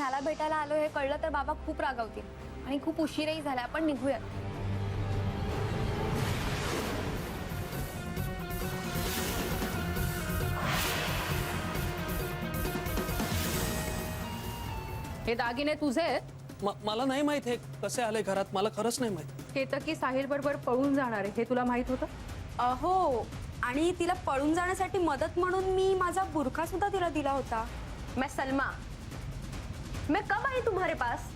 ह्याला भेटायला आलो हे कळलं तर बाबा खूप रागावतील आणि खूप उशीरही झाला. आपण निघूयात. हे दागिने तुझे आहेत? मला नाही माहित हे कसे आले घरात. मला खरंच नाही माहित. केतकी साहिल बरोबर पळून जाणार आहे हे तुला माहित होतं? हो, आणि तिला पळून जाण्यासाठी मदत म्हणून मी माझा बुरखा सुद्धा तिला दिला होता. मैं सलमा, मैं कब आई तुम्हारे पास?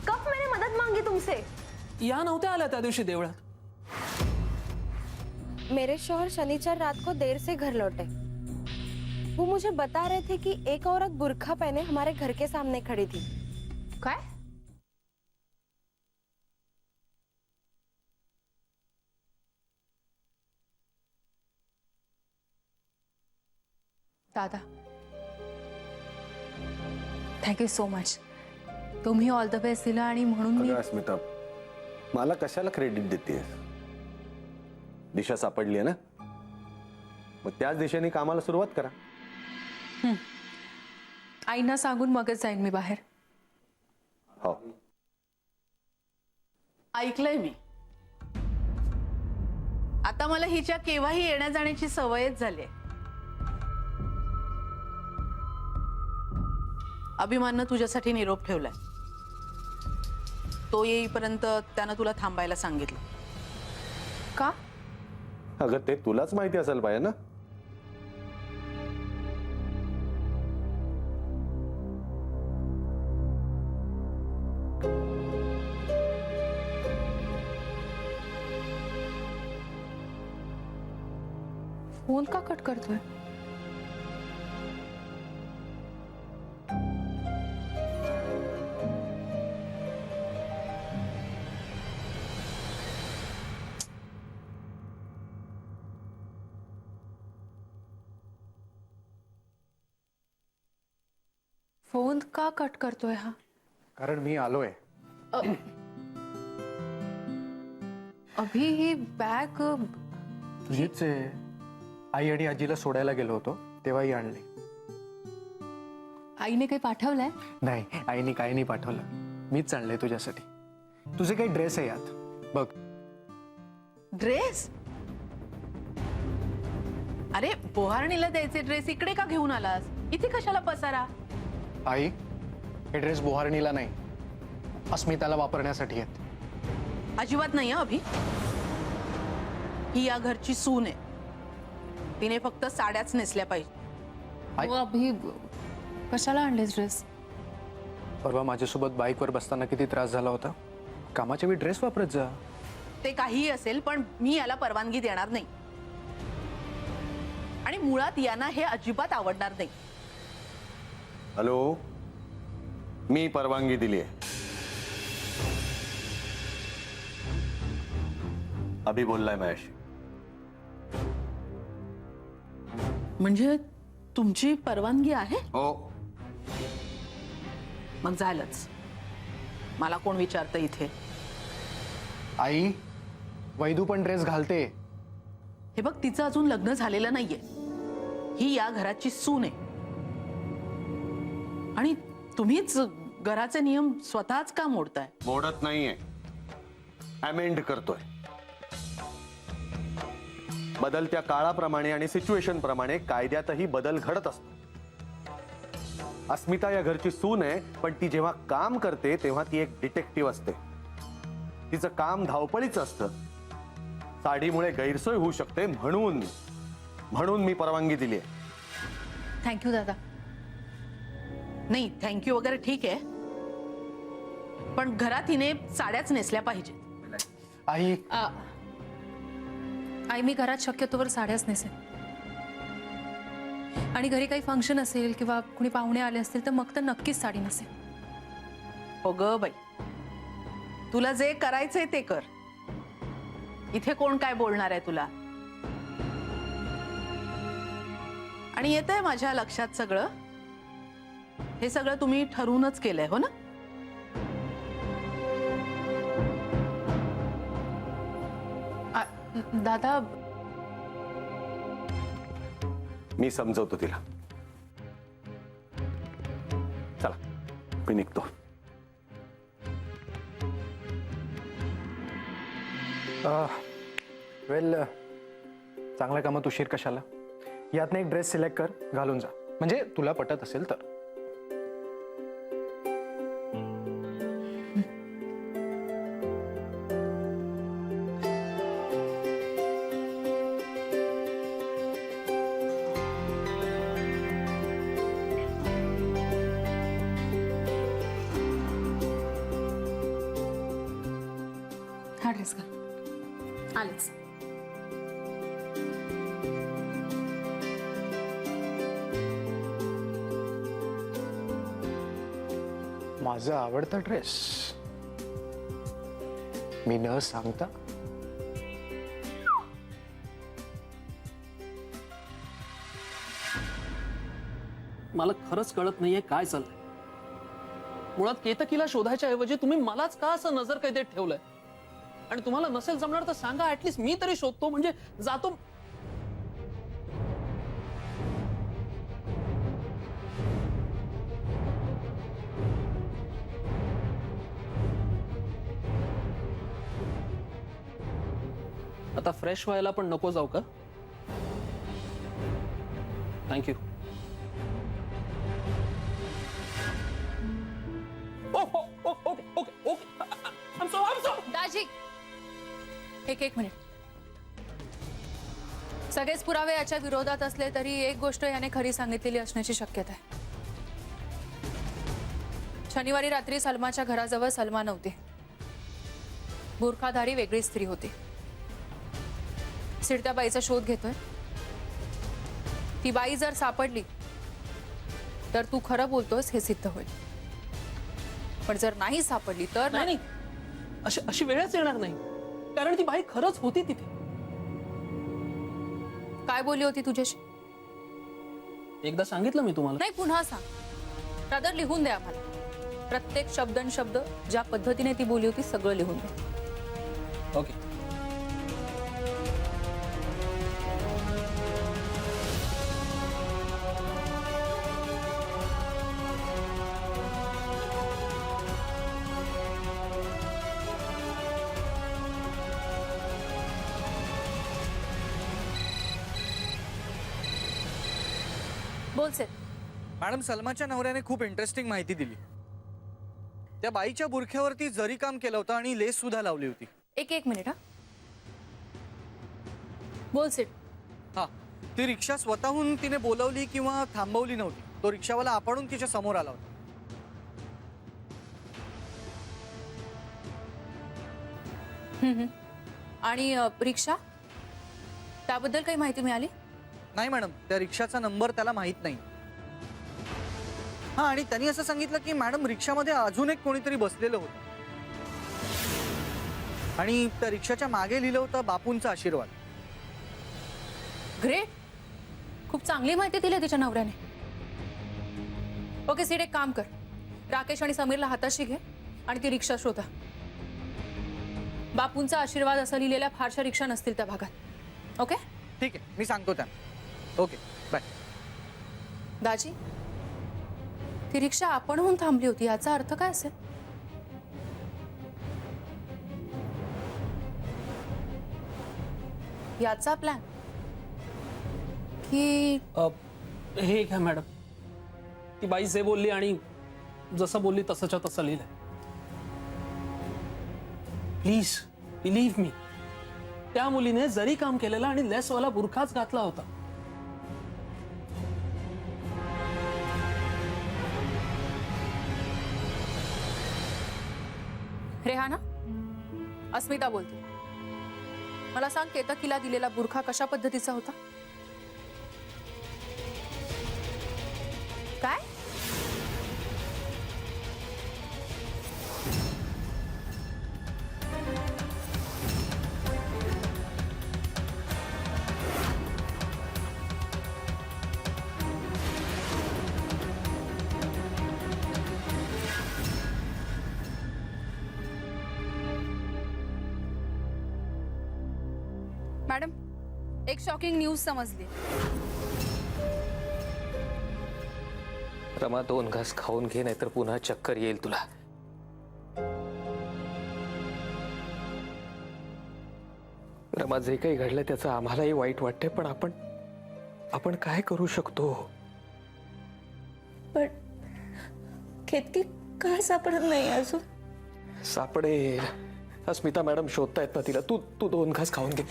कब मैंने मदद मांगी तुमसे? या नव्हत्या आल्या त्या दिवशी देवळात. मेरे शौहर शनिचर रात को देर से घर लौटे. वो मुझे बता रहे थे कि एक औरत बुर्खा पहने हमारे घर के सामने खड़ी थी. काय? दादा, थँक्यू सो मच. तुम्ही ऑल द बेस्ट दिला आणि म्हणून मी अस्मिता, मला कशाला क्रेडिट देतेस? दिशा सापडली आहे ना, मग त्याच दिशेने कामाला सुरुवात करा. आईना सांगून मगच जाईन मी बाहेर. हो, ऐकलंय मी. आता मला हिच्या केव्हाही येण्या जाण्याची सवयच झाली आहे. अभिमाननं तुझ्यासाठी निरोप ठेवलाय. तो येईपर्यंत त्यानं तुला थांबायला सांगितलं. का? अगं ते तुलाच माहिती असेल पाहिजे ना. फोन का कट करतोय? फोन का कट करतोय हा? कारण मी आलोय. अभि ही बॅग तुझीच आहे. आई आणि आजीला सोडायला गेलो होतो तेव्हा ही आणली. आईने काही पाठवलंय? नाही, आईने काही नाही पाठवलं. मीच आणले तुझ्यासाठी. तुझे काही ड्रेस आहे यात बघ. ड्रेस? अरे बोहारणीला द्यायचे ड्रेस इकडे का घेऊन आलास? इथे कशाला पसारा? आई, हे ड्रेस बोहारणीला नाही, अस्मिताला वापरण्यासाठी आहेत. अजिबात नाही अभि. ही या घरची सून आहे. तिने फक्त साड्याच नेसल्या पाहिजे. हो अभि, कशाला आणलेस ड्रेस? परवा माझ्यासोबत बाईकवर बसताना किती त्रास झाला होता. कामाच्या वेळी ड्रेस वापरत जा. ते काहीही असेल पण मी याला परवानगी देणार नाही. आणि मुळात यांना हे अजिबात आवडणार नाही. हॅलो, मी परवानगी दिली आहे. अभि बोललाय माझ्याशी. म्हणजे तुमची परवानगी आहे? हो. मग झालंच. मला कोण विचारतं इथे? आई, वैदू पण ड्रेस घालते. हे बघ, तिचं अजून लग्न झालेलं नाहीये. ही या घराची सून आहे. आणि तुम्हीच घराचे नियम स्वतःच का मोडताय? मोडत नाहीये, अमेंड करतोय. बदलत्या काळाप्रमाणे आणि सिच्युएशन प्रमाणे कायद्यातही बदल घडत असतो. अस्मिता या घरची सून आहे, पण ती जेव्हा काम करते तेव्हा ती एक डिटेक्टिव्ह असते. तिचं काम धावपळीचं असतं. साडीमुळे गैरसोय होऊ शकते, म्हणून मी परवानगी दिली आहे. थँक्यू दादा. नाही, थँक्यू वगैरे ठीक आहे, पण घरात हिने साड्याच नेसल्या पाहिजे. आई, आई मी घरात शक्यतोवर साड्याच नेसेन. आणि घरी काही फंक्शन असेल किंवा कुणी पाहुणे आले असतील तर मग तर नक्कीच साडी नसेल. हो ग बाई, तुला जे करायचंय ते कर. इथे कोण काय बोलणार आहे तुला? आणि येतंय माझ्या लक्षात सगळं. हे सगळं तुम्ही ठरवूनच केलंय, हो ना? दादा, मी समजवतो तिला. चला. मी निघतो. वेल, चांगल्या कामात उशीर कशाला. यातनं एक ड्रेस सिलेक्ट कर, घालून जा. म्हणजे तुला पटत असेल तर. हा ड्रेस घाल. आलेच. माझा आवडता ड्रेस मी न सांगता मला खरंच कळत नाहीये काय चाललंय. मुळात केतकीला शोधायच्या ऐवजी तुम्ही मलाच का असं नजर कैदेत ठेवलंय. आणि तुम्हाला नसेल जमणार तर सांगा, ऍटलीस्ट मी तरी शोधतो. म्हणजे जातो. आता फ्रेश व्हायला पण नको जाऊ का? थँक्यू. Okay okay okay. दाजी, एक मिनिट. सगळेच पुरावे याच्या विरोधात असले तरी एक गोष्ट याने खरी सांगितलेली असण्याची शक्यता आहे. शनिवारी रात्री सलमाच्या घराजवळ सलमा नव्हती. बुरखाधारी वेगळी स्त्री होती. सिड त्या बाईचा शोध घेतोय. ती बाई जर सापडली तर तू खरं बोलतोस हे सिद्ध होईल. पण जर नाही सापडली तर नाही, अशी वेळच येणार नाही. कारण ती बाई खरंच होती तिथे. काय बोलली होती तुझ्याशी? एकदा सांगितलं मी तुम्हाला. नाही, पुन्हा सांग. रादर लिहून द्या आम्हाला. प्रत्येक शब्द ज्या पद्धतीने ती बोलली होती सगळं लिहून द्या. ओके. बोल से. मॅडम, सलमाच्या नवऱ्याने खूप इंटरेस्टिंग माहिती दिली. त्या बाईच्या बुरख्यावरती जरी काम केलं होतं आणि लेस सुद्धा लावली होती. एक मिनिट. हा बोल सेट. हा, ती रिक्षा स्वतःहून तिने बोलवली किंवा थांबवली नव्हती. तो रिक्षावाला आपणहून तिच्या समोर आला होता. आणि रिक्षा त्याबद्दल काही माहिती मिळाली? नाही मॅडम, त्या रिक्षाचा नंबर त्याला माहित नाही. हा, आणि त्यांनी असं सांगितलं की मॅडम रिक्षामध्ये अजून एक कोणीतरी बसलेलं होतं आणि त्या रिक्षाच्या मागे लिहिलं होतं बापूंचा आशीर्वाद. ग्रेट. खूप चांगली माहिती दिली तिच्या नवऱ्याने. ओके सीड, एक काम कर. राकेश आणि समीरला हाताशी घे आणि ती रिक्षा शोधा. बापूंचा आशीर्वाद असं लिहिलेल्या फारशा रिक्षा नसतील त्या भागात. ओके ठीक आहे, मी सांगतो त्यांना. Okay, bye. दाजी, ती रिक्षा आपणहून थांबली होती याचा अर्थ काय असेल? याचा प्लॅन की हे घ्या मॅडम. ती बाई जे बोलली आणि जसं बोलली तसंच्या तसं लिहिलंय. प्लीज बिलीव्ह मी. त्या मुलीने जरी काम केलेलं आणि लेसवाला बुरखाच घातला होता. रेहाना, अस्मिता बोलते. मला सांग, केतकीला दिलेला बुरखा कशा पद्धतीचा होता? काय? मॅडम, एक शॉकिंग न्यूज समजली. रमा 2 घास खाऊन घे, नाहीतर पुन्हा चक्कर येईल तुला. रमा, जे काही घडलं त्याचं आम्हालाही वाईट वाटतंय, पण आपण काय करू शकतो? पण केतकी का सापडत नाही अजून? सापडेल. अस्मिता मॅडम शोधतायत ना तिला. तू 2 घास खाऊन घे.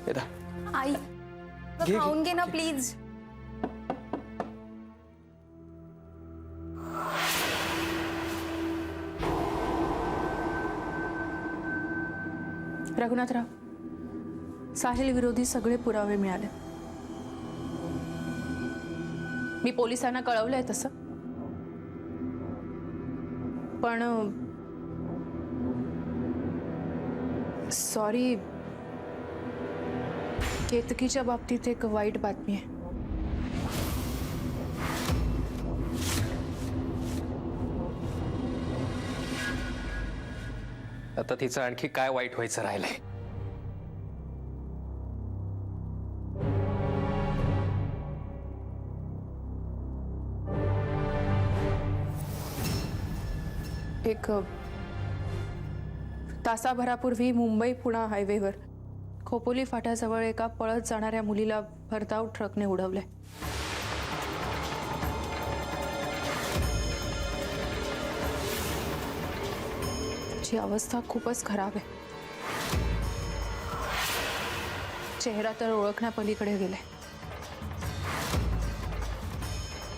वेदा, आई घे. खाऊन घे ना प्लीज. रघुनाथराव, साहिल विरोधी सगळे पुरावे मिळाले. मी पोलिसांना कळवलंय तसं, पण सॉरी, केतकीच्या बाबतीत एक वाईट बातमी आहे. आता तिचं आणखी काय वाईट व्हायचं राहिलंय? एक तासाभरापूर्वी मुंबई पुणा हायवेवर खोपोली फाट्याजवळ एका पळत जाणाऱ्या मुलीला भरधाव ट्रकने उडवलंय. तिची अवस्था खूपच खराब आहे. चेहरा तर ओळखण्यापलीकडे गेलाय.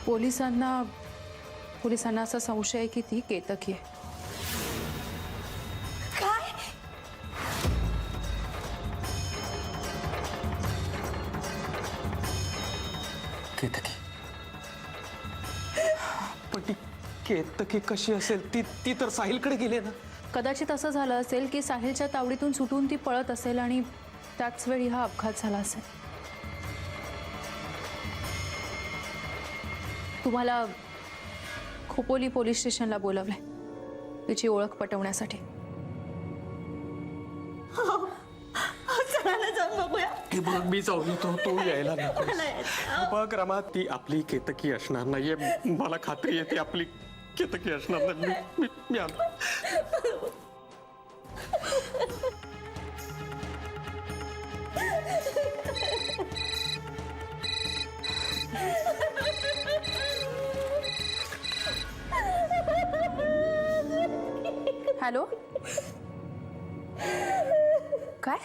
पोलिसांना असा संशय आहे की ती केतकी आहे. केतकी? पण ती केतकी कशी असेल? ती तर साहिलकडे गेली ना. कदाचित असं झालं असेल की साहिलच्या तावडीतून सुटून ती पळत असेल आणि त्याच वेळी हा अपघात झाला असेल. तुम्हाला खोपोली पोलीस स्टेशनला बोलावलंय तिची ओळख पटवण्यासाठी. हे बघ, मी जाऊन येतो, तो यायला नको. बघ रमा, ती आपली केतकी असणार नाहीये. मला खात्री आहे ती आपली केतकी असणार नाही. मी आलो. हॅलो, काय?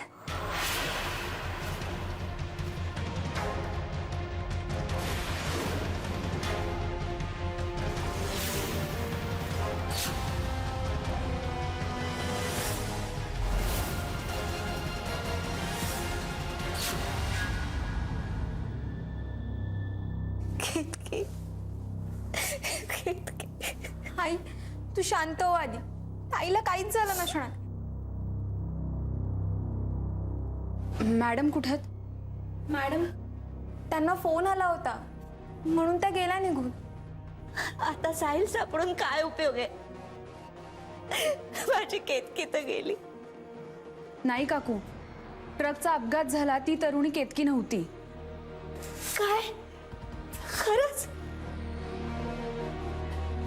आई तू शांत हो आधी. आईला काहीच झालं नसणार. मॅडम कुठे आहेत? मॅडम, त्यांना फोन आला होता म्हणून त्या गेला निघून. आता साहिल सापडून काय उपयोग आहे? माझी केतकी तर गेली. नाही काकू, ट्रकचा अपघात झाला ती तरुणी केतकी नव्हती. काय? खरंच?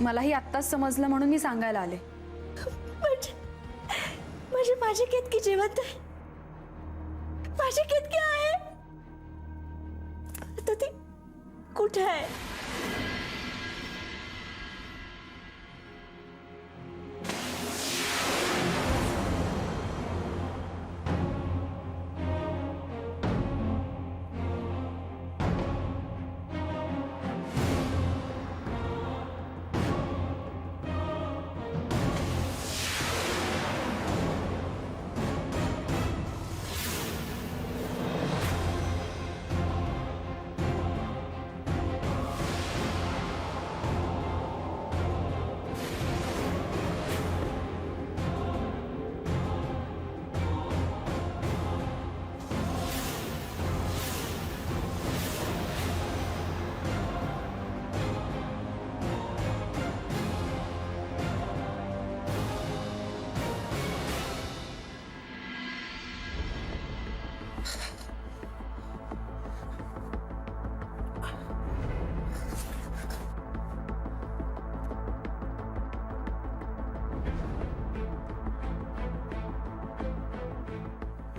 मलाही आत्ताच समजलं म्हणून मी सांगायला आले. म्हणजे माझी केतकी जिवंत आहे? माझी केतकी आहे? आता ती कुठे आहे?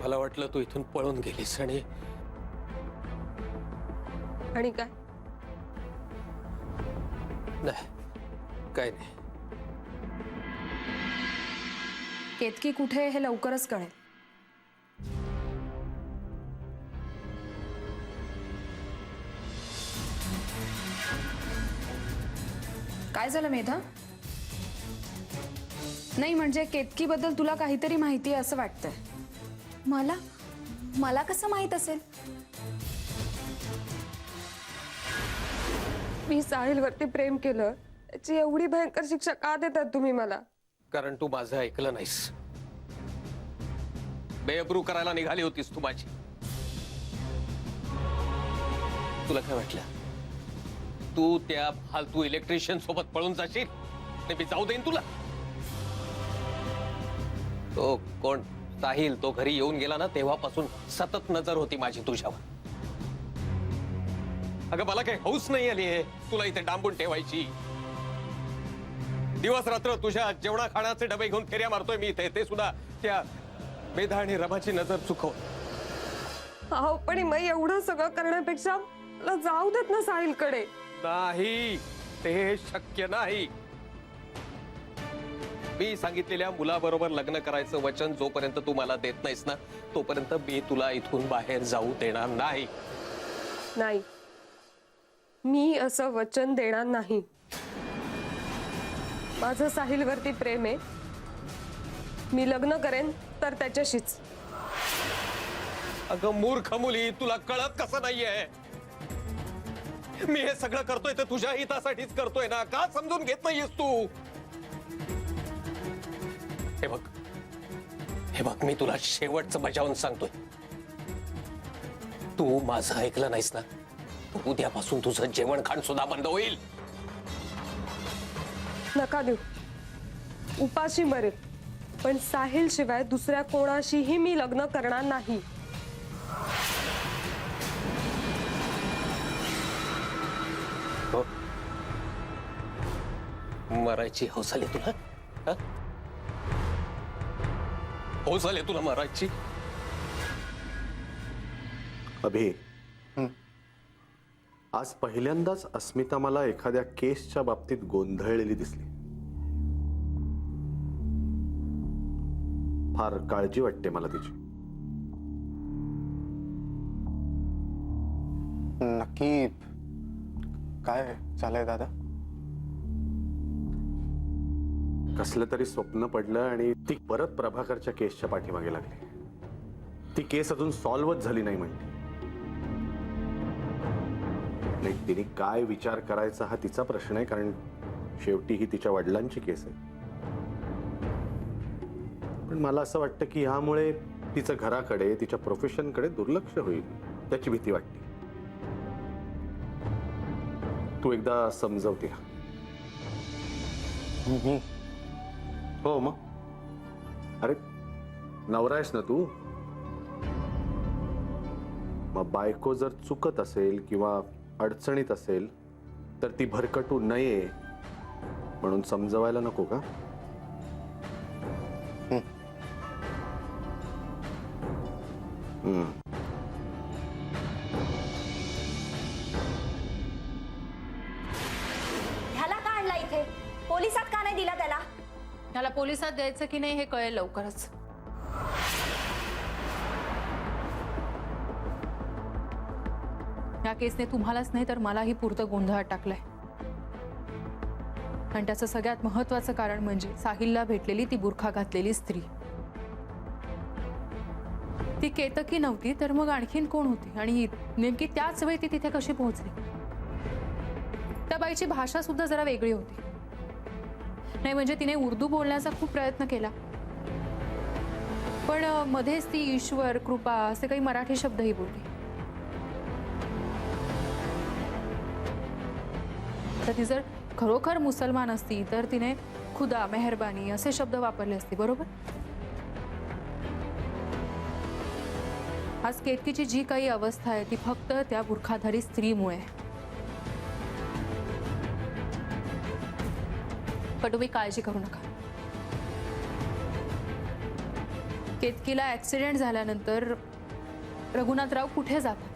मला वाटलं तू इथून पळून गेलीस आणि काय नाही, काय नाही. केतकी कुठे आहे हे लवकरच कळेल. काय झालं मेधा? नाही म्हणजे केतकीबद्दल तुला काहीतरी माहिती आहे असं वाटतंय. मला मला कसं माहित असेल? मी साहिलवरती प्रेम केलं त्याची एवढी भयंकर शिक्षा का देतात तुम्ही मला? कारण तू माझं ऐकलं नाहीस. बेअब्रू करायला निघाली होतीस तू माझी. तुला काय वाटलं तू त्या फालतू इलेक्ट्रिशियन सोबत पळून जाशील ते मी जाऊ देईन तुला? तो कोण साहिल तो घरी येऊन गेला ना तेव्हापासून सतत नजर होती माझी तुझ्यावर. अगं मला काही हौस नाही आली आहे तुला इथे डांबून ठेवायची. दिवस रात्र तुझ्या जेवणा खाण्याचे डबे घेऊन फेऱ्या मारतोय मी इथे, ते सुद्धा त्या मेधा आणि रमाची नजर चुकवून. अहो पण मग एवढं सगळं करण्यापेक्षा मला जाऊ देत ना साहिलकडे. नाही, ते शक्य नाही. मी सांगितलेल्या मुलाबरोबर लग्न करायचं वचन जोपर्यंत तू मला देत नाहीस ना तोपर्यंत मी तुला इथून बाहेर जाऊ देणार नाही. नाही, मी असं वचन देणार नाही. माझं साहिलवरती प्रेम आहे. मी लग्न करेन तर त्याच्याशीच. अगं मूर्ख मुली, तुला कळत कसं नाहीये? मी हे सगळं करतोय तर तुझ्या हितासाठीच करतोय ना. का समजून घेत नाहीयेस तू? हे बघ मी तुला शेवटचं बजावून सांगतोय. तू माझं ऐकलं नाहीस ना उद्यापासून तुझं जेवण खाण सुद्धा बंद होईल. नका देऊ, उपाशी मरेल पण साहिल शिवाय दुसऱ्या कोणाशीही मी लग्न करणार नाही. हो? मरायची हौस आली तुला? हा? हौस आली तुला मरायची? अभि, आज पहिल्यांदाच अस्मिता मला एखाद्या केसच्या बाबतीत गोंधळलेली दिसली. फार काळजी वाटते मला तिची. नक्की काय झालंय दादा? कसलं तरी स्वप्न पडलं आणि ती परत प्रभाकरच्या केसच्या पाठीमागे लागली. ती केस अजून सॉल्व्हच झाली नाही म्हणते. नाही, तिने काय विचार करायचा हा तिचा प्रश्न आहे, कारण शेवटी ही तिच्या वडिलांची केस आहे. पण मला असं वाटतं की ह्यामुळे तिचं घराकडे तिच्या प्रोफेशनकडे दुर्लक्ष होईल, त्याची भीती वाटते. तू एकदा समजव तिला. हो मग, अरे नवरा आहेस ना तू. मग बायको जर चुकत असेल किंवा अडचणीत असेल तर ती भरकटू नये म्हणून समजवायला नको का? ह्याला का आणला इथे? पोलिसात का नाही दिला त्याला? त्याला पोलिसात द्यायचं की नाही हे कळेल लवकरच. या केसने तुम्हालाच नाही तर मलाही पुरतं गोंधळात टाकलंय. आणि त्याचं सगळ्यात महत्वाचं कारण म्हणजे साहिलला भेटलेली ती बुरखा घातलेली स्त्री. ती केतकी नव्हती तर मग आणखीन कोण होती? आणि नेमकी त्याच वेळी ती तिथे कशी पोहोचली? त्या बाईची भाषा सुद्धा जरा वेगळी होती. नाही म्हणजे तिने उर्दू बोलण्याचा खूप प्रयत्न केला पण मध्येच ती ईश्वर कृपा असे काही मराठी शब्दही बोलली. तर ती जर खरोखर मुसलमान असती तर तिने खुदा मेहरबानी असे शब्द वापरले असते, बरोबर? आज केतकीची जी काही अवस्था आहे ती फक्त त्या बुरखाधारी स्त्रीमुळे. पण तुम्ही काळजी करू नका. केतकीला ऍक्सिडेंट झाल्यानंतर रघुनाथराव कुठे जातात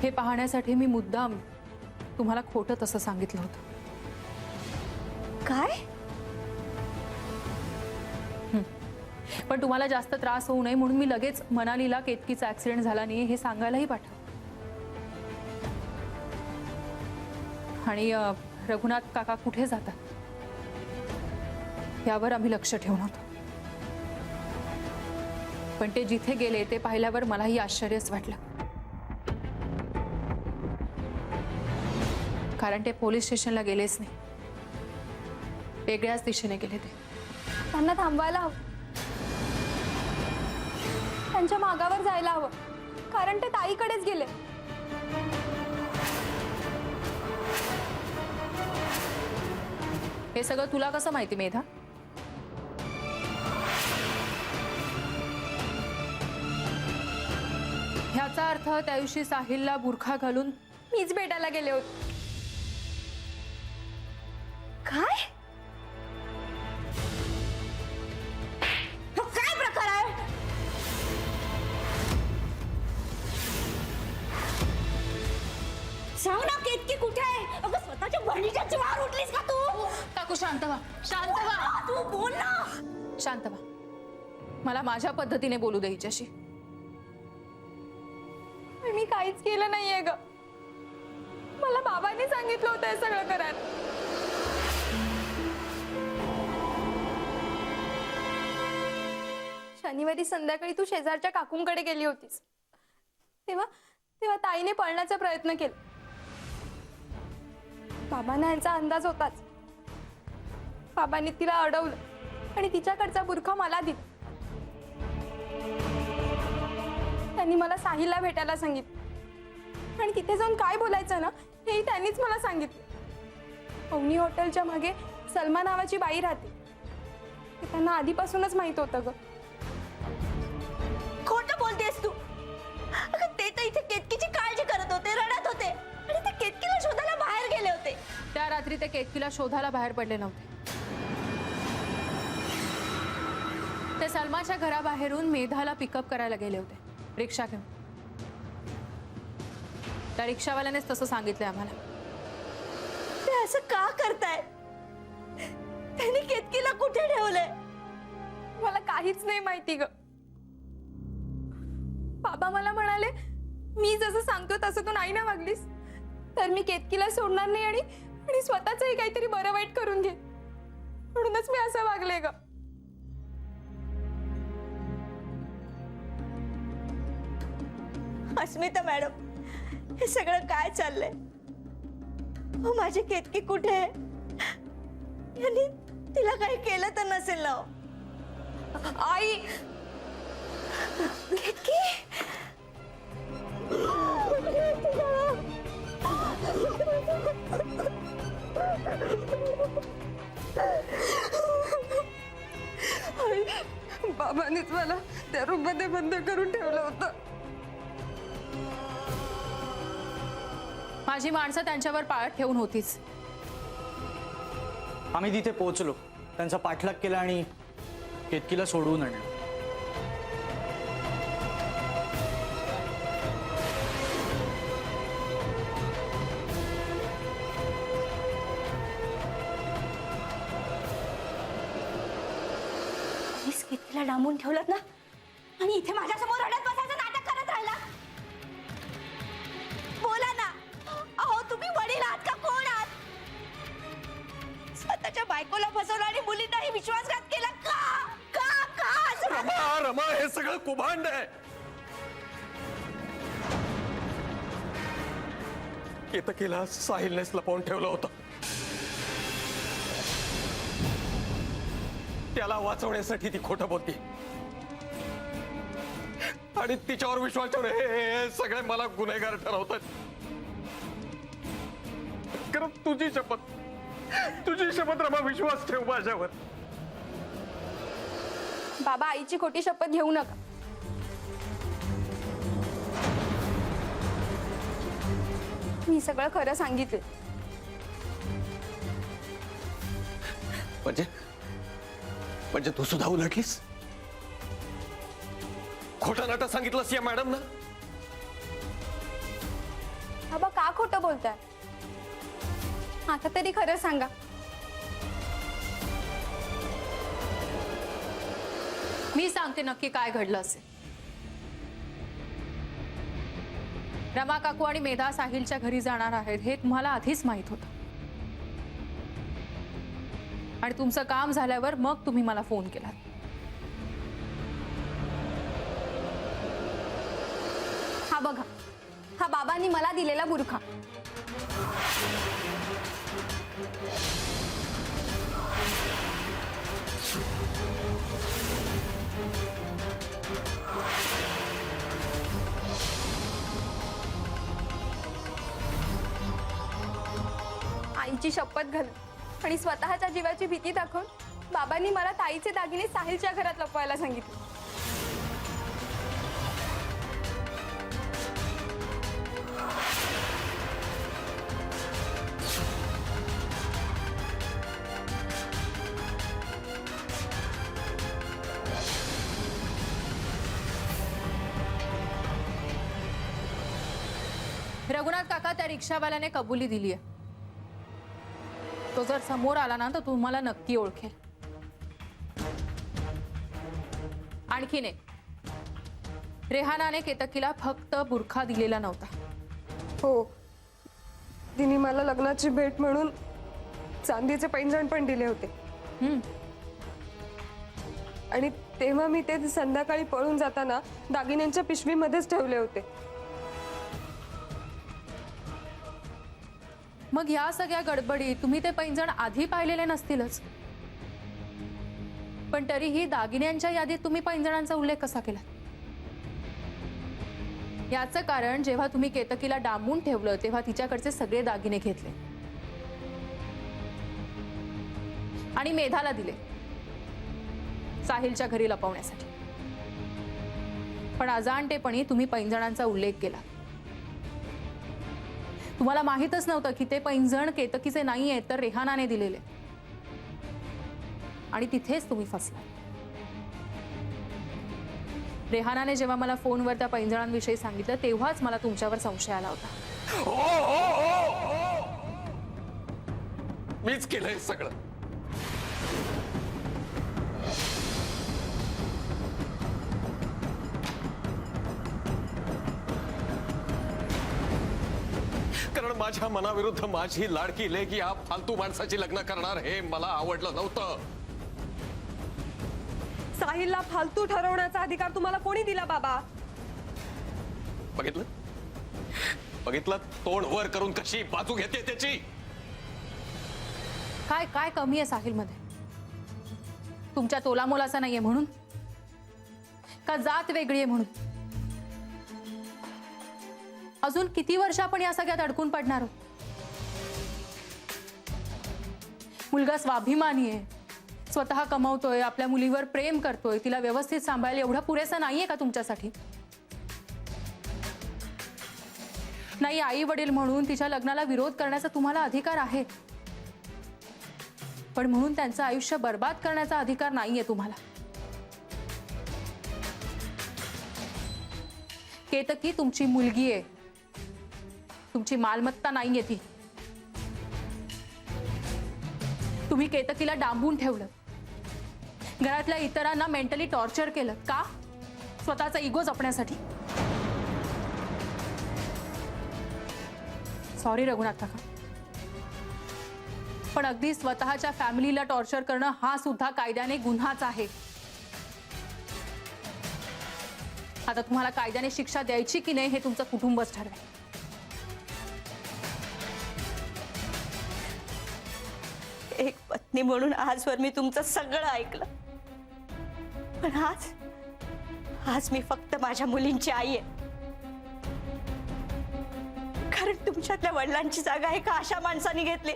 हे पाहण्यासाठी मी मुद्दाम तुम्हाला खोटं तसं सांगितलं होतं. काय? पण तुम्हाला जास्त त्रास होऊ नये म्हणून मी लगेच मनालीला केतकीचा ऍक्सिडेंट झाला नाही हे सांगायलाही पाठवलं. आणि रघुनाथ काका कुठे जातात यावर आम्ही लक्ष ठेवून होतो. पण ते जिथे गेले ते पाहिल्यावर मलाही आश्चर्यच वाटलं. कारण ते पोलीस स्टेशनला गेलेच नाही, वेगळ्याच दिशेने गेले. ते त्यांना थांबवायला हवं, त्यांच्या मागावर जायला हवं, कारण ते ताईकडेच गेले. हे सगळं तुला कसं माहिती मेधा? ह्याचा अर्थ त्या दिवशी साहिलला बुरखा घालून मीच भेटायला गेले होते. काय? हा काय प्रकार आहे? सांग ना केतकी कुठे आहे? अगं स्वतःच्या बहिणीच्या जीवावर उठलीस का तू? काकू शांत व्हा, शांत व्हा, तू बोल ना. शांत व्हा. मला माझ्या पद्धतीने बोलू दे हिच्याशी. मी काहीच केलं नाहीये ग. मला बाबांनी सांगितलं होतं हे सगळं करायला. शनिवारी संध्याकाळी तू शेजारच्या काकूंकडे गेली होतीस, तेव्हा ताईने पळण्याचा प्रयत्न केला. बाबांना यांचा अंदाज होताच. बाबांनी तिला अडवलं आणि तिच्याकडचा बुरखा मला दिला. त्यांनी मला साहिलला भेटायला सांगितलं आणि तिथे जाऊन काय बोलायचं ना हेही त्यांनीच मला सांगितलं. अवनी हॉटेलच्या मागे सलमा नावाची बाई राहते, हे त्यांना आधीपासूनच माहित होतं ग. खोटं बोलतेस तू. अगं ते तर इथे केतकीची काळजी करत होते, रडत होते आणि ते केतकीला शोधायला बाहेर गेले होते. त्या रात्री ते केतकीला शोधायला बाहेर पडले नव्हते. ते सलमाच्या घराबाहेरून मेधाला पिकअप करायला गेले होते रिक्षा घेऊन. त्या रिक्षावाल्यानेच तसं सांगितलंय आम्हाला. ते असं का करताय? त्यांनी केतकीला कुठे ठेवलंय? मला काहीच नाही माहिती ग. बाबा मला म्हणाले मी जसं सांगतो तसं तू नाही ना वागलीस तर मी केतकीला सोडणार नाही आणि स्वतःचंही काहीतरी बरं वाईट करून घे, म्हणूनच मी असं वागले ग. अस्मिता मॅडम, हे सगळं काय चाललंय? हो, माझी केतकी कुठे आहे? यांनी तिला काही केलं तर नसेल ना? आई, केतकी बाबांनीच मला त्या रूम मध्ये बंद करून ठेवलं होतं. माझी माणसं त्यांच्यावर पाळत ठेवून होतीच. आम्ही तिथे पोहोचलो, त्यांचा पाठलाग केला आणि केतकीला सोडवून आणलं. केतकीला डांबून ठेवलं ना आणि इथे माझ्यासमोर रडत बसायचं नाटक करत राहिला. बोला ना, अहो तुम्ही वडील आहात का कोण आहात? स्वतःच्या बायकोला फसवलं आणि मुलींनाही विश्वासघात केला का? का का? रमा रमा, हे सगळं कुभांड आहे. केतकीला साहिलनेच लपवून ठेवलं होतं. त्याला वाचवण्यासाठी ती खोटं बोलती आणि तिच्यावर विश्वास ठेवणे हे सगळे मला गुन्हेगार ठरवतात. कारण तुझी शपथ रमा, विश्वास ठेव माझ्यावर. बाबा, आईची खोटी शपथ घेऊ नका. मी सगळं खरं सांगितलं. म्हणजे तू सुद्धा उलटलीस? खोटं नाटक सांगितलंस या मॅडम ना? बाबा का खोटं बोलताय? आता तरी खरं सांगा. मी सांगते नक्की काय घडलं असेल. रमा काकू आणि मेधा साहिलच्या घरी जाणार आहेत हे तुम्हाला आधीच माहित होतं. आणि तुमचं काम झाल्यावर मग तुम्ही मला फोन केला. हा बघा, हा बाबांनी मला दिलेला बुरखा. आईची शपथ घालून आणि स्वतःच्या जीवाची भीती दाखवून बाबांनी मला ताईचे दागिने साहिलच्या घरात लपवायला सांगितले. रघुनाथ काका त्या रिक्षावाल्याने कबुली दिली आहे. तो जर समोर आला ना तर तुम्हाला नक्की ओळखेल. आणखीन एक, रेहानाने केतकीला फक्त बुरखा दिलेला नव्हता. हो, तिने मला लग्नाची भेट म्हणून चांदीचे पैंजण पण दिले होते. आणि तेव्हा मी ते संध्याकाळी पळून जाताना दागिन्यांच्या पिशवीमध्येच ठेवले होते. मग या सगळ्या गडबडीत तुम्ही ते पैंजण आधी पाहिलेले नसतीलच. पण तरीही दागिन्यांच्या यादीत तुम्ही पैंजणांचा उल्लेख कसा केला? याचं कारण जेव्हा तुम्ही केतकीला डांबून ठेवलं तेव्हा तिच्याकडचे सगळे दागिने घेतले आणि मेधाला दिले साहिलच्या घरी लपवण्यासाठी. पण अजाणतेपणी तुम्ही पैंजणांचा उल्लेख केला. तुम्हाला माहीतच नव्हतं की ते पैंजण केतकीचे नाही आहेत तर रेहानाने दिलेले. आणि तिथेच तुम्ही फसला. रेहानाने जेव्हा मला फोनवर त्या पैंजणांविषयी सांगितलं तेव्हाच मला तुमच्यावर संशय आला होता. मीच केलंय सगळं. कारण माझ्या मनाविरुद्ध माझी लाडकी लेक या फालतू माणसाची लग्न करणार हे मला आवडलं नव्हतं. साहिलला फालतू ठरवण्याचा अधिकार तुम्हाला कोणी दिला बाबा? बघितलं बघितलं तोंड वर करून कशी बाजू घेते त्याची. काय काय कमी आहे साहिलमध्ये? तुमच्या तोलामोलाचा नाहीये म्हणून का जात वेगळी आहे म्हणून? अजून किती वर्ष आपण या सगळ्यात अडकून पडणार आहोत? मुलगा स्वाभिमानी आहे, स्वतः कमवतोय, आपल्या मुलीवर प्रेम करतोय, तिला व्यवस्थित सांभाळायला एवढं पुरेसं नाहीये का तुमच्यासाठी? नाही, आई वडील म्हणून तिच्या लग्नाला विरोध करण्याचा तुम्हाला अधिकार आहे, पण म्हणून त्यांचं आयुष्य बर्बाद करण्याचा अधिकार नाहीये तुम्हाला. केतकी तुमची मुलगी आहे, तुमची मालमत्ता नाहीये ती. तुम्ही केतकीला डांबून ठेवलं, घरातल्या इतरांना मेंटली टॉर्चर केलं का? स्वतःचा इगो जपण्यासाठी. सॉरी रघुनाथ काका, पण अगदी स्वतःच्या फॅमिलीला टॉर्चर करणं हा सुद्धा कायद्याने गुन्हाच आहे. आता तुम्हाला कायद्याने शिक्षा द्यायची की नाही हे तुमचं कुटुंबच ठरवेल. एक पत्नी म्हणून आजवर मी तुमचं सगळं ऐकलं, पण आज मी फक्त माझ्या मुलींची आई आहे. कारण तुमच्यातल्या वडिलांची जागा एका अशा माणसाने घेतली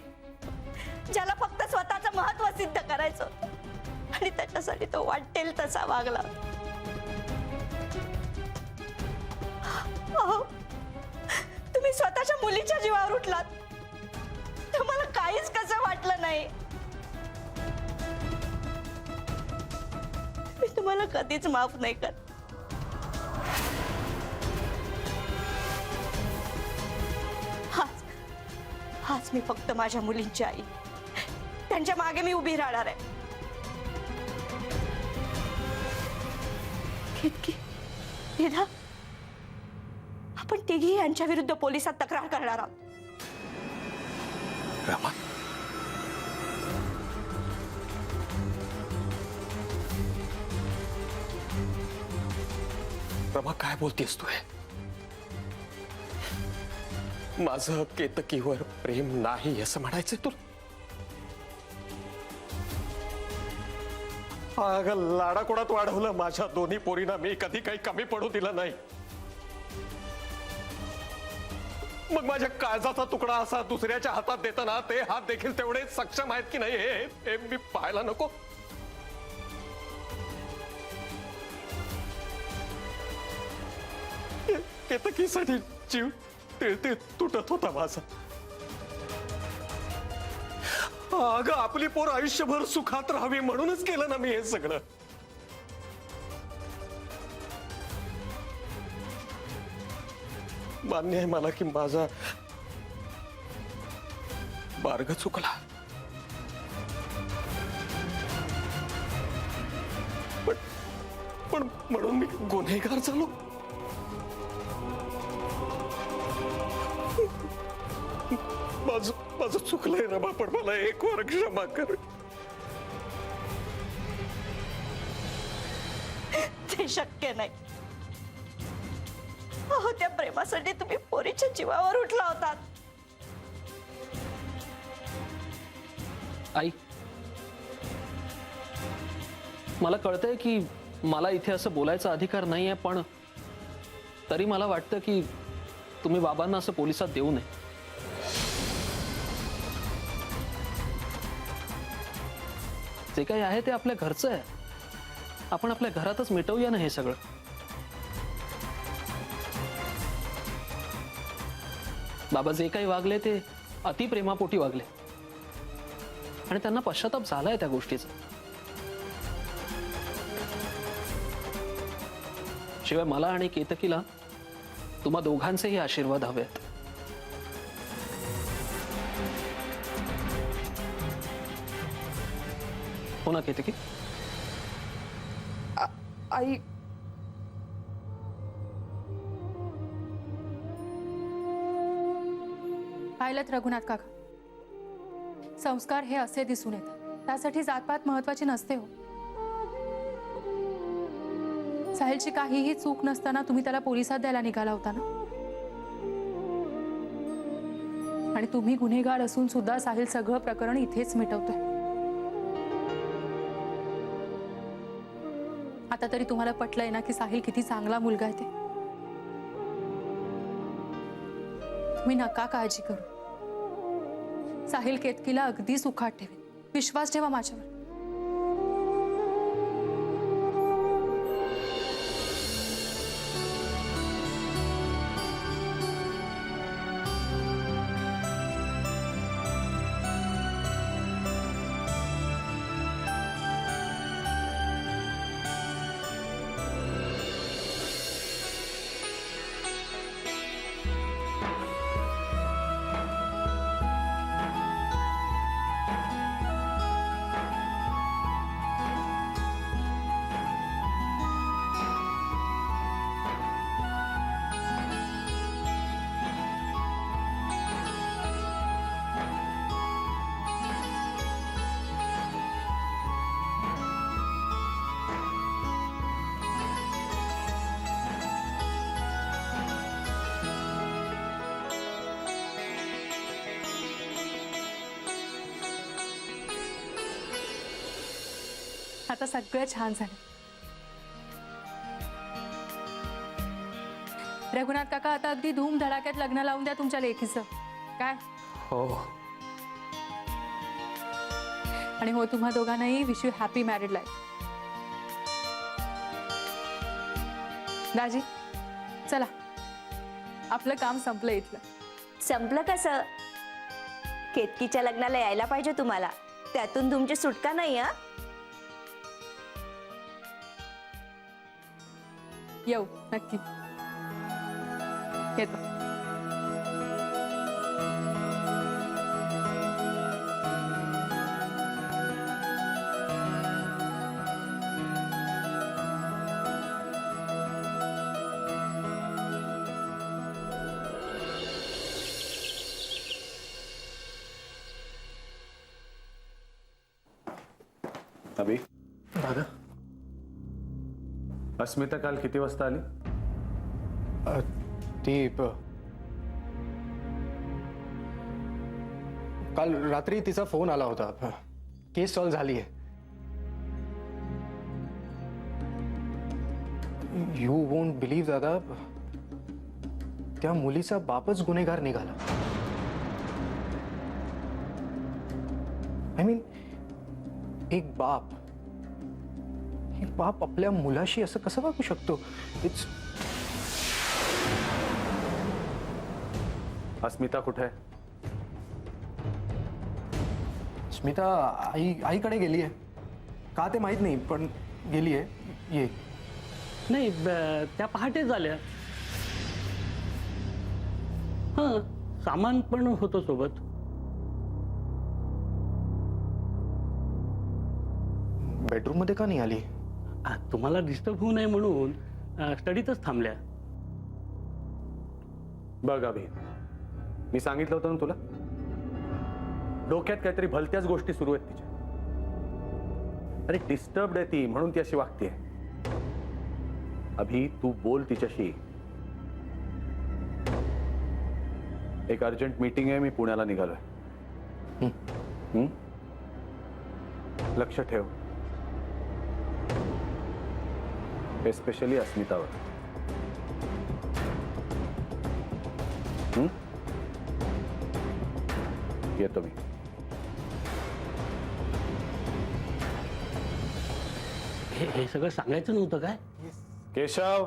ज्याला फक्त स्वतःचं महत्व सिद्ध करायचं होतं आणि त्याच्यासाठी तो वाटेल तसा वागला. तुम्ही स्वतःच्या मुलीच्या जीवावर उठलात, तुम्हाला काहीच कसं वाटलं नाही. मी तुम्हाला कधीच माफ नाही करत. आज मी फक्त माझ्या मुलींची आई, त्यांच्या मागे मी उभी राहणार आहे. केतकी, वेदा, आपण तिघी यांच्या विरुद्ध पोलिसात तक्रार करणार आहोत. रमा, रमा काय बोलतेस तू हे? माझं केतकीवर प्रेम नाही असं म्हणायचंय तुला? अगं लाडाकोडात वाढवलं माझ्या दोन्ही पोरींना मी, कधी काही कमी पडू दिलं नाही. मग माझ्या काळजाचा तुकडा असा दुसऱ्याच्या हातात देताना ते हात देखील तेवढे सक्षम आहेत की नाही हे मी पाहायला नको? केतकीसाठी जीव तिळतिळ तुटत होता माझा. अगं आपली पोर आयुष्यभर सुखात राहावी म्हणूनच केलं ना मी हे सगळं. मान्य आहे मला की माझा मार्ग चुकला, पण म्हणून मी गुन्हेगार झालो. माझं चुकलंय रमा, पण मला एक वर क्षमा कर. ते शक्य नाही. अहो, त्या प्रेमासाठी तुम्ही पोरीच्या जीवावर उठला होतात. आई, मला कळतंय की मला इथे असं बोलायचा अधिकार नाहीये, पण तरी मला वाटतं की तुम्ही बाबांना असं पोलिसात देऊ नये. जे काही आहे ते आपल्या घरचं आहे. आपण आपल्या घरातच मिटवूया ना हे सगळं. बाबा जे काही वागले ते अतिप्रेमापोटी वागले आणि त्यांना पश्चाताप झालाय त्या गोष्टीचा. शिवाय मला आणि केतकीला तुम्हा दोघांचेही आशीर्वाद हवेत. हो ना केतकी? आई, पाहिलं रघुनाथ काका, संस्कार हे असे दिसून येतात. त्यासाठी जातपात महत्वाची नसते हो. साहिलची काहीही चूक नसताना तुम्ही त्याला पोलिसात द्यायला निघाला होता ना. आणि तुम्ही गुन्हेगार असून सुद्धा साहिल सगळं प्रकरण इथेच मिटवतोय. आता तरी तुम्हाला पटलंय ना की साहिल किती चांगला मुलगा आहे ते. तुम्ही नका काळजी करू. साहिल केतकीला अगदी सुखात ठेवेल. विश्वास ठेवा माझ्यावर. आता सगळं छान झालं. रघुनाथ काका, आता अगदी धूम धडाक्यात लग्न लावून द्या तुमच्या लेकीचं. काय हो, आणि हो, तुम्हा दोघांनाही wish you happy married life. दाजी चला, आपलं काम संपलं इथलं. संपलं कसं? केतकीच्या लग्नाला यायला पाहिजे तुम्हाला. त्यातून तुमची सुटका नाही. हा, येऊ नक्की. येतो. अभि, दादा अस्मिता काल किती वाजता आली? ती काल रात्री तिचा फोन आला होता. केस सॉल्व झाली आहे. यू वोंट बिलीव्ह दादा, त्या मुलीचा बापच गुन्हेगार निघाला. आय मीन एक बाप आपल्या मुलाशी असं कसं वागू शकतो? इट्स. अस्मिता कुठे आहे? स्मिता आईकडे गेली आहे. का ते माहित नाही, पण गेली आहे. ये. नाही, त्या पहाटे झाल्या. हां, सामान पण होतं सोबत. बेडरूम मध्ये का नाही आली? तुम्हाला डिस्टर्ब होऊ नये म्हणून स्टडीतच थांबल्या. बघ अभि, मी सांगितलं होतं ना तुला, डोक्यात काहीतरी भलत्याच गोष्टी सुरू आहेत तिच्या. अरे डिस्टर्ब्ड आहे ती, म्हणून ती अशी वागते. अभि, तू बोल तिच्याशी. एक अर्जंट मीटिंग आहे, मी पुण्याला निघालोय. लक्ष ठेव, एस्पेशली अस्मितावर. येतो मी. हे सगळं सांगायचं नव्हतं काय? केशव,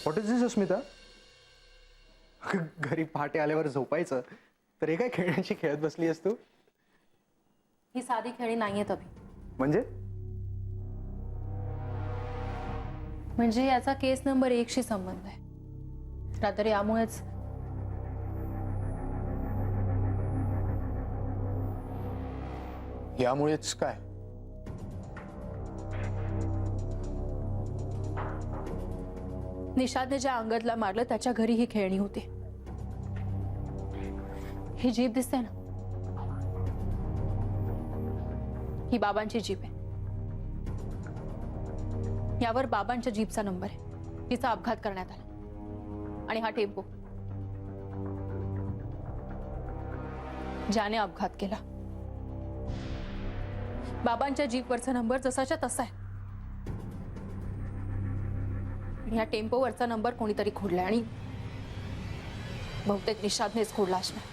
व्हॉट इज दिस अस्मिता? घरी पहाटे आल्यावर झोपायचं तर हे काय खेळण्याची खेळत बसली आहेस तू? ही साधी खेळी नाहीयेत अभि. म्हणजे याचा केस नंबर 1 शी संबंध आहे. रात्र यामुळेच यामुळेच काय? निषादने ज्या अंगदला मारलं त्याच्या घरी ही खेळणी होती. ही जीप दिसते ना, ही बाबांची जीप आहे. यावर बाबांच्या जीपचा नंबर आहे. तिचा अपघात करण्यात आला. आणि हा टेम्पो ज्याने अपघात केला, बाबांच्या जीपवरचा नंबर जसाच्या तसा आहे. या टेम्पोवरचा नंबर कोणीतरी खोडलाय आणि बहुतेक निषादनेच खोडला असणार.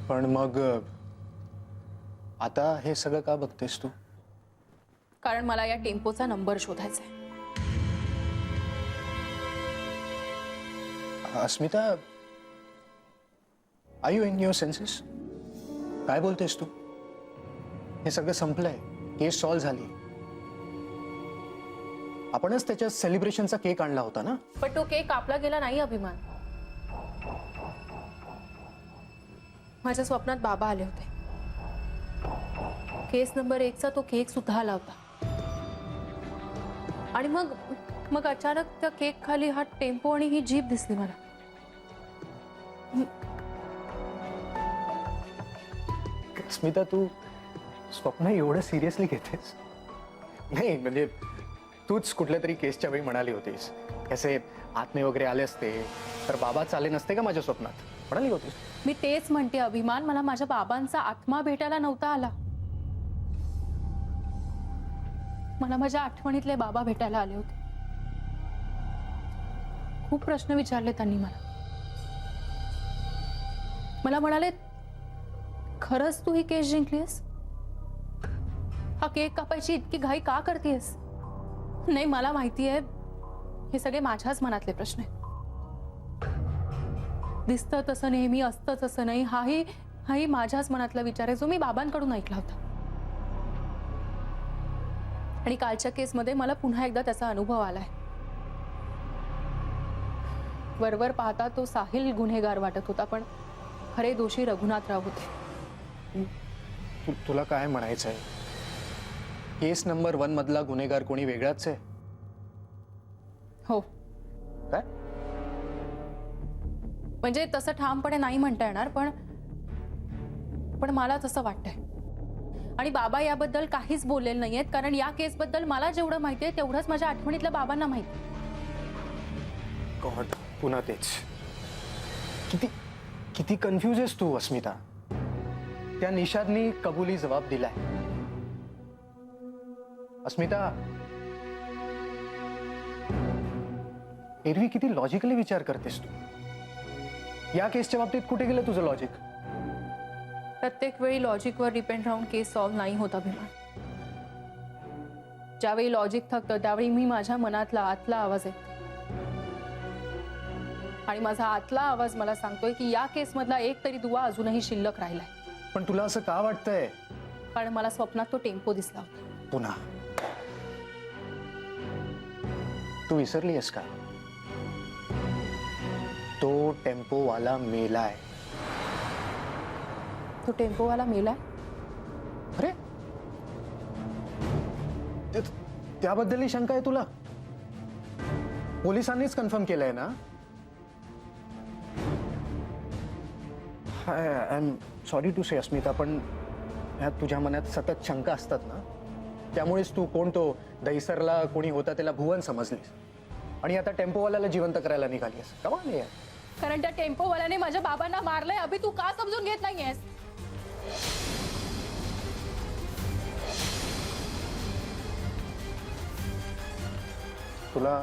पण मग आता हे सगळं का बघतेस तू? कारण मला या टेम्पोचा नंबर शोधायचा आहे. Asmita, are you in your senses? काय बोलतेस तू? हे सगळं संपलंय, केस सॉल्व झाली. आपणच त्याच्या सेलिब्रेशनचा केक आणला होता ना? पण तो केक कापला गेला नाही अभिमान. माझ्या स्वप्नात बाबा आले होते. केस नंबर 1चा तो केक सुद्धा आला होता. आणि मग अचानक त्या केक खाली हा टेम्पो आणि ही जीप दिसली मला. स्मिता, तू स्वप्न एवढं सिरियसली घेतेस? नाही म्हणजे तूच कुठल्या तरी केसच्या वेळी म्हणाली होतीस, कसे आत्मे वगैरे आले असते तर बाबाच आले नसते का माझ्या स्वप्नात, म्हणाली होतीस. मी तेच म्हणते अभिमान, मला माझ्या बाबांचा आत्मा भेटायला नव्हता आला. मला माझ्या आठवणीतले बाबा भेटायला आले होते. खूप प्रश्न विचारले त्यांनी मला म्हणाले, खरंच तू ही केस जिंकलीस? हा केक कापायची इतकी घाई का करतेस? नाही, मला माहिती आहे हे सगळे माझ्याच मनातले प्रश्न आहेत. दिसतं तसं नेहमी असतं तसं नाही, हाही माझ्याच मनातला विचार आहे जो मी बाबांकडून ऐकला होता. आणि कालच्या केसमध्ये मला पुन्हा एकदा त्याचा अनुभव आलाय. वरवर पाहता तो साहिल गुन्हेगार वाटत होता, पण खरे दोषी रघुनाथराव होते. तुला काय म्हणायचंय? केस नंबर 1 मधला गुन्हेगार कोणी वेगळाच आहे? हो, काय? म्हणजे तसं ठामपणे नाही म्हणता येणार, पण मला तसं वाटतंय. आणि बाबा याबद्दल काहीच बोललेले नाहीयेत, कारण या केसबद्दल मला जेवढं माहिती आहे तेवढंच माझ्या आठवणीतल्या बाबांना माहिती. गॉड, पुन्हा तेच. किती किती कन्फ्यूज आहेस तू अस्मिता. त्या निषादनी कबुली जबाब दिलाय. अस्मिता, एरवी किती लॉजिकली विचार करतेस तू. या केसच्या बाबतीत कुठे गेलं तुझं लॉजिक? प्रत्येक वेळी लॉजिकवर डिपेंड राहून केस सॉल्व्ह नाही होत अभिमान. ज्यावेळी लॉजिक थकतं त्यावेळी मी माझ्या मनातला आतला आवाज आहे, आणि माझा आतला आवाज मला सांगतोय की या केसमधला एक तरी दुवा अजूनही शिल्लक राहिलाय. पण तुला असं का वाटतंय? कारण मला स्वप्नात तो टेम्पो दिसला होता. पुन्हा तू विसरली आहेस का? तो टेम्पोवाला मेलाय. तो टेम्पोवाला मेलाय? अरे, त्याबद्दलही शंका आहे तुला? पोलिसांनीच कन्फर्म केलंय ना? आय एम सॉरी टू से अस्मिता, पण ह्यात तुझ्या मनात सतत शंका असतात ना, त्यामुळेच तू कोण तो दहिसरला कोणी होता त्याला भुवन समजलीस आणि आता टेम्पोवाल्याला जिवंत करायला निघालीस. कमाल आहे. कारण त्या टेम्पोवाल्याने माझ्या बाबांना मारलंय. अभि, तू का समजून घेत नाहीयेस? तुला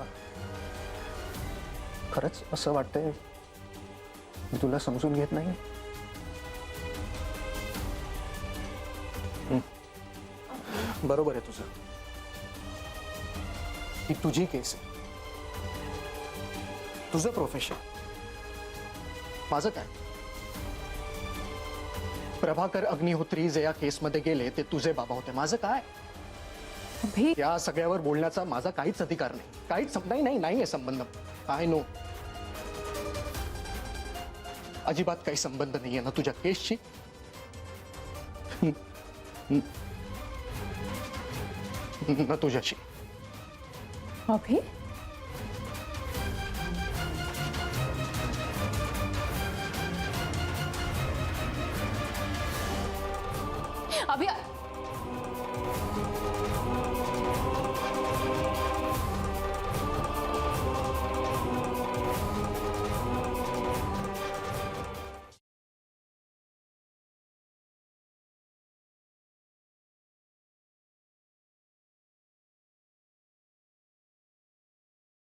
खरंच असं वाटतंय मी तुला समजून घेत नाही? बरोबर आहे तुझं. ही तुझी केस आहे, तुझं प्रोफेशन. माझं काय? प्रभाकर अग्निहोत्री जे या केसमध्ये गेले ते तुझे बाबा होते. माझं काय? अभि, या सगळ्यावर बोलण्याचा माझा काहीच अधिकार नाही. काहीच नाही आहे संबंध. I know. अजिबात काही संबंध नाहीये ना तुझ्या केसशी ना तुझ्याशी. अभि, अभि